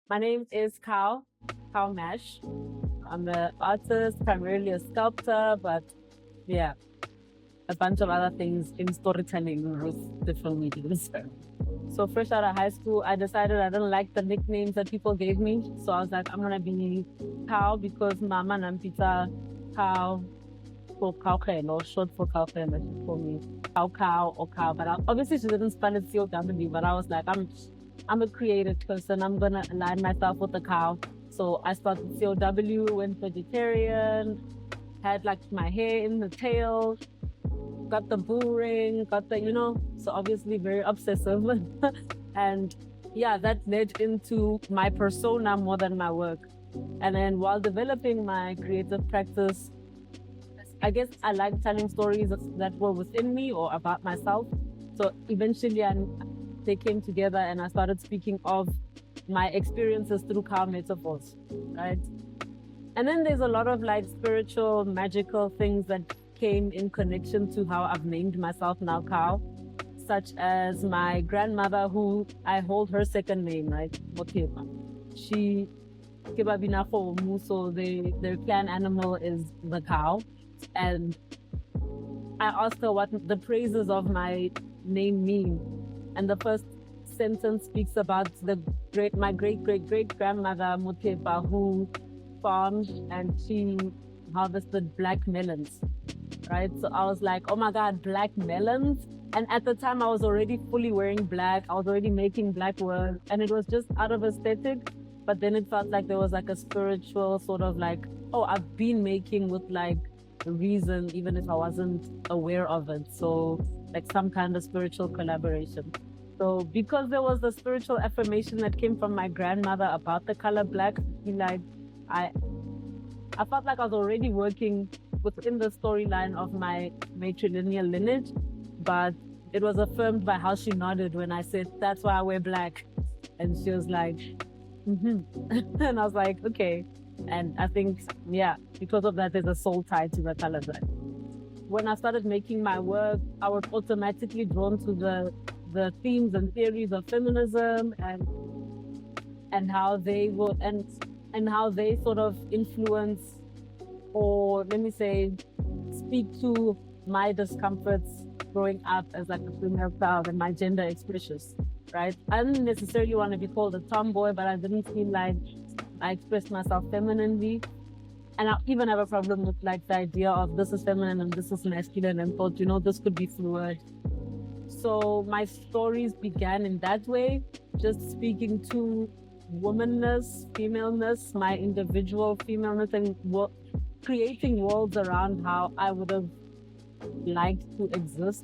My name is Cow Mash. I'm an artist, primarily a sculptor, but yeah, a bunch of other things in storytelling with different mediums. So fresh out of high school, I decided I didn't like the nicknames that people gave me. So I was like, I'm gonna be Cow because Mama Nampita Cow for Cowken or short for Cowken, as she called me. Cow or Cow. But obviously she didn't spell it C-O-W, but I was like, I'm a creative person. I'm gonna align myself with the cow. So I started COW, went vegetarian, had like my hair in the tail, got the bull ring, got the. So obviously very obsessive. And yeah, that led into my persona more than my work. And then while developing my creative practice, I guess I like telling stories that were within me or about myself. So eventually they came together and I started speaking of my experiences through cow metaphors, right? And then there's a lot of like spiritual, magical things that came in connection to how I've named myself now Cow, such as my grandmother, who I hold her second name, right? Motepa. She so their clan animal is the cow. And I asked her what the praises of my name mean. And the first sentence speaks about my great great great grandmother Motepa, who farmed and she harvested black melons. Right. So I was like, oh my God, black melons. And at the time I was already fully wearing black. I was already making black work. And it was just out of aesthetic. But then it felt like there was like a spiritual sort of like, oh, I've been making with like a reason, even if I wasn't aware of it. So like some kind of spiritual collaboration. So because there was the spiritual affirmation that came from my grandmother about the color black, like I I felt like I was already working within the storyline of my matrilineal lineage, but it was affirmed by how she nodded when I said, "That's why I wear black." And she was like, mm-hmm. And I was like, okay. And I think, yeah, because of that, there's a soul tie to the color black. When I started making my work, I was automatically drawn to the themes and theories of feminism and how they will and how they sort of influence, or let me say, speak to my discomforts growing up as like a female child and my gender expressions, right? I didn't necessarily want to be called a tomboy, but I didn't feel like I expressed myself femininely. And I even have a problem with like the idea of this is feminine and this is masculine, and thought, this could be fluid. So my stories began in that way, just speaking to womanness, femaleness, my individual femaleness, and creating worlds around how I would have liked to exist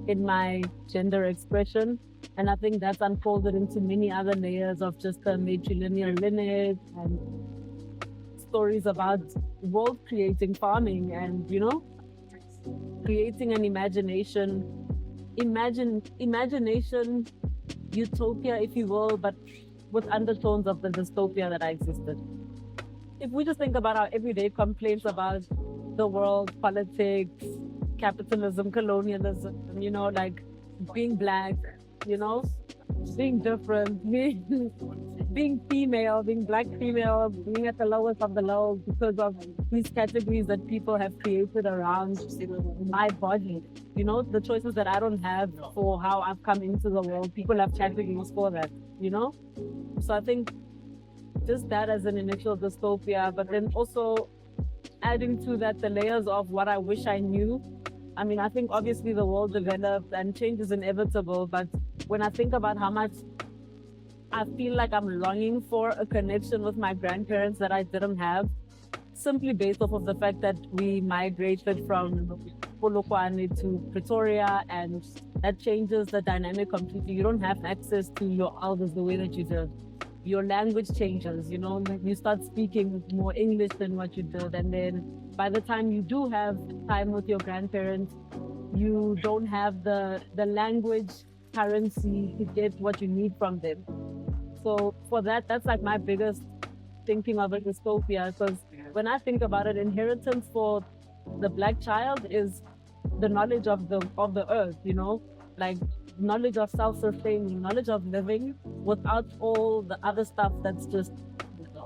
in my gender expression. And I think that's unfolded into many other layers of just the matrilineal lineage and stories about world creating farming and, creating an imagination utopia, if you will, but with undertones of the dystopia that I existed. If we just think about our everyday complaints about the world, politics, capitalism, colonialism, like being black, being different, being female, being black female, being at the lowest of the low because of these categories that people have created around my body. The choices that I don't have for how I've come into the world, people have categories for that, So I think just that as an initial dystopia, but then also adding to that the layers of what I wish I knew. I mean, I think obviously the world developed and change is inevitable, but when I think about how much I feel like I'm longing for a connection with my grandparents that I didn't have, simply based off of the fact that we migrated from Polokwane to Pretoria, and that changes the dynamic completely. You don't have access to your elders the way that you did. Your language changes, you start speaking more English than what you did. And then by the time you do have time with your grandparents, you don't have the language currency to get what you need from them. So for that's like my biggest thinking of a dystopia, because when I think about it, inheritance for the black child is the knowledge of the earth, like knowledge of self-sustaining, knowledge of living without all the other stuff that's just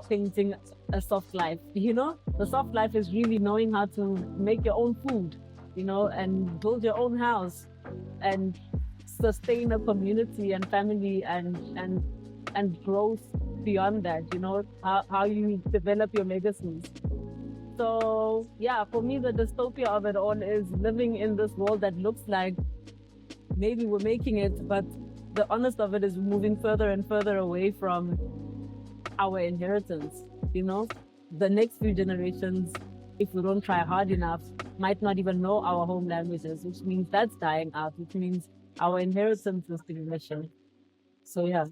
painting a soft life. The soft life is really knowing how to make your own food, and build your own house and sustain a community and family and growth beyond that, how you develop your legacies. So yeah, for me, the dystopia of it all is living in this world that looks like maybe we're making it, but the honest of it is moving further and further away from our inheritance. The next few generations, if we don't try hard enough, might not even know our home languages, which means that's dying out, which means our inheritance is diminishing. So yeah.